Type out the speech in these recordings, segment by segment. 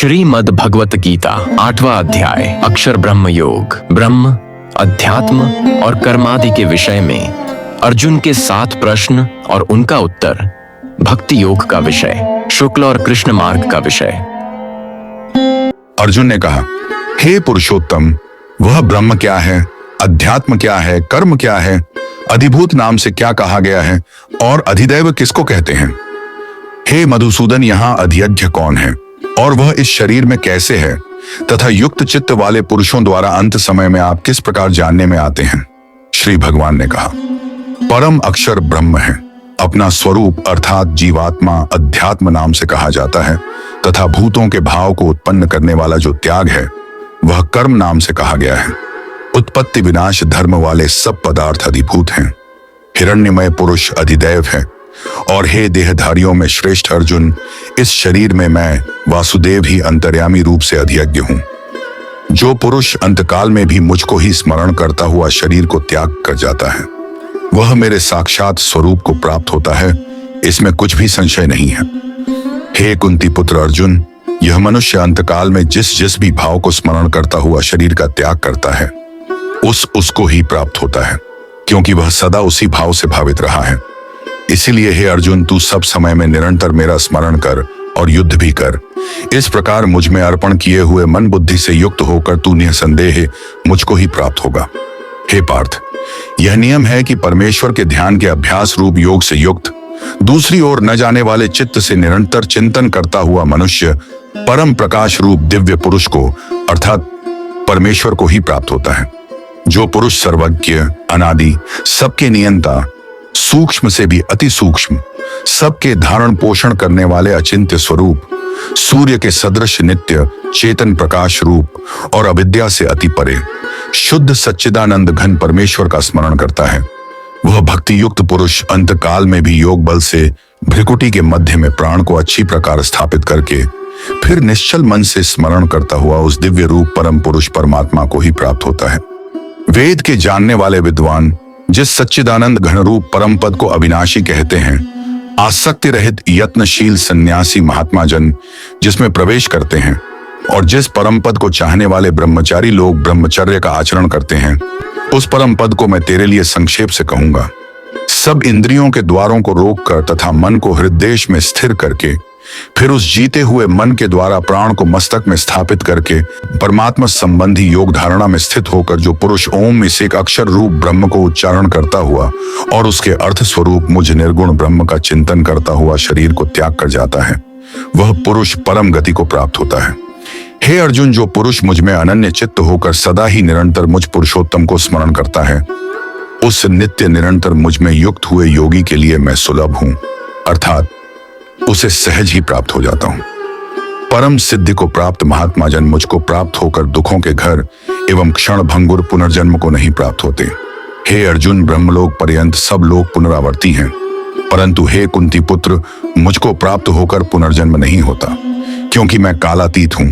श्रीमद् भगवत गीता 8वां अध्याय अक्षर ब्रह्म योग। ब्रह्म, अध्यात्म और कर्मादि के विषय में अर्जुन के 7 प्रश्न और उनका उत्तर। भक्ति योग का विषय, शुक्ल और कृष्ण मार्ग का विषय। अर्जुन ने कहा, हे पुरुषोत्तम, वह ब्रह्म क्या है, अध्यात्म क्या है, कर्म क्या है, अधिभूत नाम से क्या कहा गया है और अधिदैव किसको कहते हैं? हे मधुसूदन, यहाँ अधियज्ञ कौन है और वह इस शरीर में कैसे है तथा युक्त चित्त वाले पुरुषों द्वारा अंत समय में आप किस प्रकार जानने में आते हैं? श्री भगवान ने कहा, परम अक्षर ब्रह्म है। अपना स्वरूप अर्थात जीवात्मा अध्यात्म नाम से कहा जाता है तथा भूतों के भाव को उत्पन्न करने वाला जो त्याग है वह कर्म नाम से कहा गया है। उत्पत्ति विनाश धर्म वाले सब पदार्थ अधिभूत हैं। हिरण्यमय पुरुष अधिदैव है। और हे देहधारियों में श्रेष्ठ अर्जुन, इस शरीर में मैं वासुदेव ही अंतर्यामी रूप से अधियज्ञ हूं। जो पुरुष अंतकाल में भी मुझको ही स्मरण करता हुआ शरीर को त्याग कर जाता है वह मेरे साक्षात स्वरूप को प्राप्त होता है, इसमें कुछ भी संशय नहीं है। हे कुंती पुत्र अर्जुन, यह मनुष्य अंतकाल में जिस जिस भी भाव को स्मरण करता हुआ शरीर का त्याग करता है उसको ही प्राप्त होता है, क्योंकि वह सदा उसी भाव से भावित रहा है। इसीलिए हे अर्जुन, तू सब समय में निरंतर मेरा स्मरण कर और युद्ध भी कर। इस प्रकार मुझ में अर्पण किए हुए मन बुद्धि से युक्त होकर तू निसंदेह मुझको ही प्राप्त होगा। हे पार्थ, यह नियम है कि परमेश्वर के ध्यान के अभ्यास रूप योग से युक्त, दूसरी ओर न जाने वाले चित्त से निरंतर चिंतन करता हुआ मनुष्य परम प्रकाश रूप दिव्य पुरुष को अर्थात परमेश्वर को ही प्राप्त होता है। जो पुरुष सर्वज्ञ, अनादि, सबके नियंता, सूक्ष्म से भी अति सूक्ष्म, सबके धारण पोषण करने वाले अचिंत्य स्वरूप, सूर्य के सदृश नित्य चेतन प्रकाश रूप और अविद्या से अति परे शुद्ध सच्चिदानंद घन परमेश्वर का स्मरण करता है, वह भक्ति युक्त पुरुष अंतकाल में भी योग बल से भ्रिकुटी के मध्य में प्राण को अच्छी प्रकार स्थापित करके फिर निश्चल मन से स्मरण करता हुआ उस दिव्य रूप परम पुरुष परमात्मा को ही प्राप्त होता है। वेद के जानने वाले विद्वान जिस सच्चिदानंद घन रूप परम पद को अविनाशी कहते हैं, आसक्ति रहित यत्नशील सन्यासी महात्मा जन जिसमें प्रवेश करते हैं और जिस परम पद को चाहने वाले ब्रह्मचारी लोग ब्रह्मचर्य का आचरण करते हैं, उस परम पद को मैं तेरे लिए संक्षेप से कहूंगा। सब इंद्रियों के द्वारों को रोककर तथा मन को हृदय में स्थिर करके फिर उस जीते हुए मन के द्वारा प्राण को मस्तक में स्थापित करके परमात्मा संबंधी योग धारणा में स्थित होकर जो पुरुष ओम इस एक अक्षर रूप ब्रह्म को उच्चारण करता हुआ और उसके अर्थ स्वरूप मुझ निर्गुण ब्रह्म का चिंतन करता हुआ शरीर को त्याग कर जाता है, वह पुरुष परम गति को प्राप्त होता है। हे अर्जुन, जो पुरुष मुझ में अनन्य चित्त होकर सदा ही निरंतर मुझ पुरुषोत्तम को स्मरण करता है, उस नित्य निरंतर मुझ में युक्त हुए योगी के लिए मैं सुलभ हूं, अर्थात उसे सहज ही प्राप्त हो जाता हूं। परम सिद्धि को प्राप्त महात्मा जन मुझको प्राप्त होकर दुखों के घर एवं क्षण भंगुर पुनर्जन्म को नहीं प्राप्त होते। हे अर्जुन, ब्रह्मलोक पर्यंत सब लोग पुनरावर्ती हैं, परंतु हे कुंती पुत्र, मुझको प्राप्त होकर पुनर्जन्म नहीं होता, क्योंकि मैं कालातीत हूं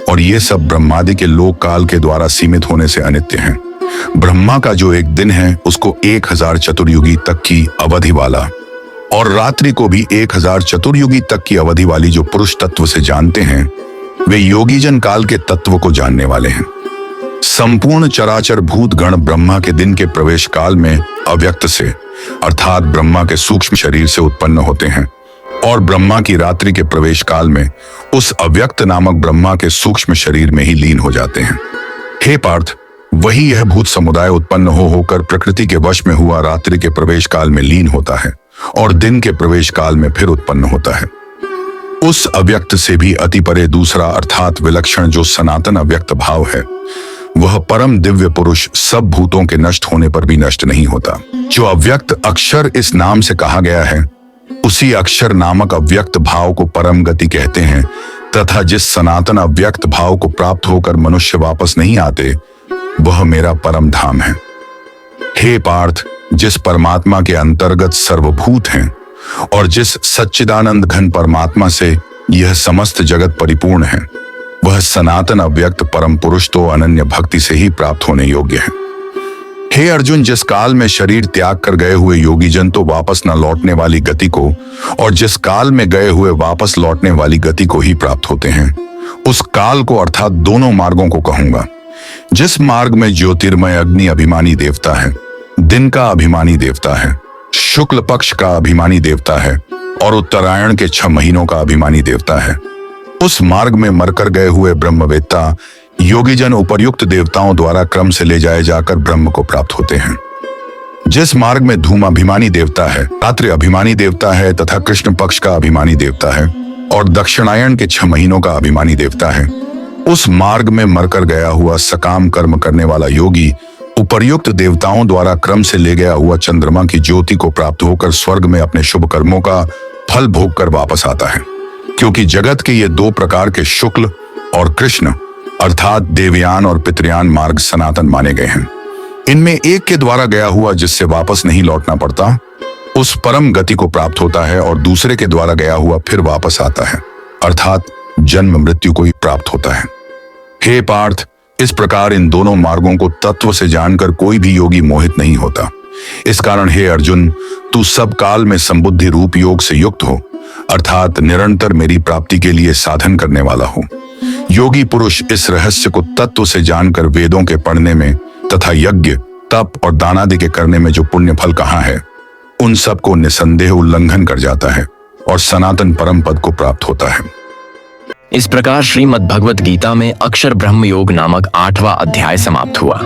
और ये सब ब्रह्मादि के लोक काल के द्वारा सीमित होने से अनित्य हैं। ब्रह्मा का जो एक दिन है उसको 1000 चतुर्युगी तक की अवधि वाला और रात्रि को भी 1000 चतुर्युगी तक की अवधि वाली जो पुरुष तत्व से जानते हैं, वे योगी जन काल के तत्व को जानने वाले हैं। संपूर्ण चराचर भूत गण ब्रह्मा के दिन के प्रवेश काल में अव्यक्त से अर्थात ब्रह्मा के सूक्ष्म शरीर से उत्पन्न होते हैं और ब्रह्मा की रात्रि के प्रवेश काल में उस अव्यक्त नामक ब्रह्मा के सूक्ष्म शरीर में ही लीन हो जाते हैं। हे पार्थ, वही यह भूत समुदाय उत्पन्न होकर प्रकृति के वश में हुआ रात्रि के प्रवेश काल में लीन होता है और दिन के प्रवेश काल में फिर उत्पन्न होता है। उस अव्यक्त से भी अति परे दूसरा अर्थात विलक्षण जो सनातन अव्यक्त भाव है, वह परम दिव्य पुरुष सब भूतों के नष्ट होने पर भी नष्ट नहीं होता। जो अव्यक्त अक्षर इस नाम से कहा गया है, उसी अक्षर नामक अव्यक्त भाव को परम गति कहते हैं तथा जिस सनातन अव्यक्त भाव को प्राप्त होकर मनुष्य वापस नहीं आते, वह मेरा परम धाम है। हे पार्थ, जिस परमात्मा के अंतर्गत सर्वभूत हैं और जिस सच्चिदानंद घन परमात्मा से यह समस्त जगत परिपूर्ण है, वह सनातन अव्यक्त परम पुरुष तो अनन्य भक्ति से ही प्राप्त होने योग्य है। हे अर्जुन, जिस काल में शरीर त्याग कर गए हुए योगी जन तो वापस न लौटने वाली गति को और जिस काल में गए हुए वापस लौटने वाली गति को ही प्राप्त होते हैं, उस काल को अर्थात दोनों मार्गों को कहूंगा। जिस मार्ग में ज्योतिर्मय अग्नि अभिमानी देवता है, दिन का अभिमानी देवता है, शुक्ल पक्ष का अभिमानी देवता है और उत्तरायण के 6 महीनों का अभिमानी देवता है, उस मार्ग में मरकर गए हुए ब्रह्मवेत्ता योगीजन उपर्युक्त देवताओं द्वारा क्रम से ले जाए जाकर ब्रह्म को प्राप्त होते हैं। जिस मार्ग में धूम अभिमानी देवता है, रात्रि अभिमानी देवता है तथा कृष्ण पक्ष का अभिमानी देवता है और दक्षिणायन के 6 महीनों का अभिमानी देवता है, उस मार्ग में मरकर गया हुआ सकाम कर्म करने वाला योगी उपर्युक्त देवताओं द्वारा क्रम से ले गया हुआ चंद्रमा की ज्योति को प्राप्त होकर स्वर्ग में अपने शुभ कर्मों का फल भोग कर वापस आता है। क्योंकि जगत के ये 2 प्रकार के शुक्ल और कृष्ण अर्थात देवयान और पितृयान मार्ग सनातन माने गए हैं। इनमें एक के द्वारा गया हुआ जिससे वापस नहीं लौटना पड़ता उस परम गति को प्राप्त होता है और दूसरे के द्वारा गया हुआ फिर वापस आता है अर्थात जन्म मृत्यु को ही प्राप्त होता है। हे पार्थ, इस प्रकार इन दोनों मार्गों को तत्व से जानकर कोई भी योगी मोहित नहीं होता। इस कारण हे अर्जुन, तू सब काल में संबुद्धि रूप योग से युक्त हो अर्थात निरंतर मेरी प्राप्ति के लिए साधन करने वाला हो। योगी पुरुष इस रहस्य को तत्व से जानकर वेदों के पढ़ने में तथा यज्ञ, तप और दान आदि के करने में जो पुण्य फल कहाँ है, उन सब को निसंदेह उल्लंघन कर जाता है और सनातन परम पद को प्राप्त होता है। इस प्रकार श्रीमद् भगवत गीता में अक्षर ब्रह्म योग नामक 8वां अध्याय समाप्त हुआ।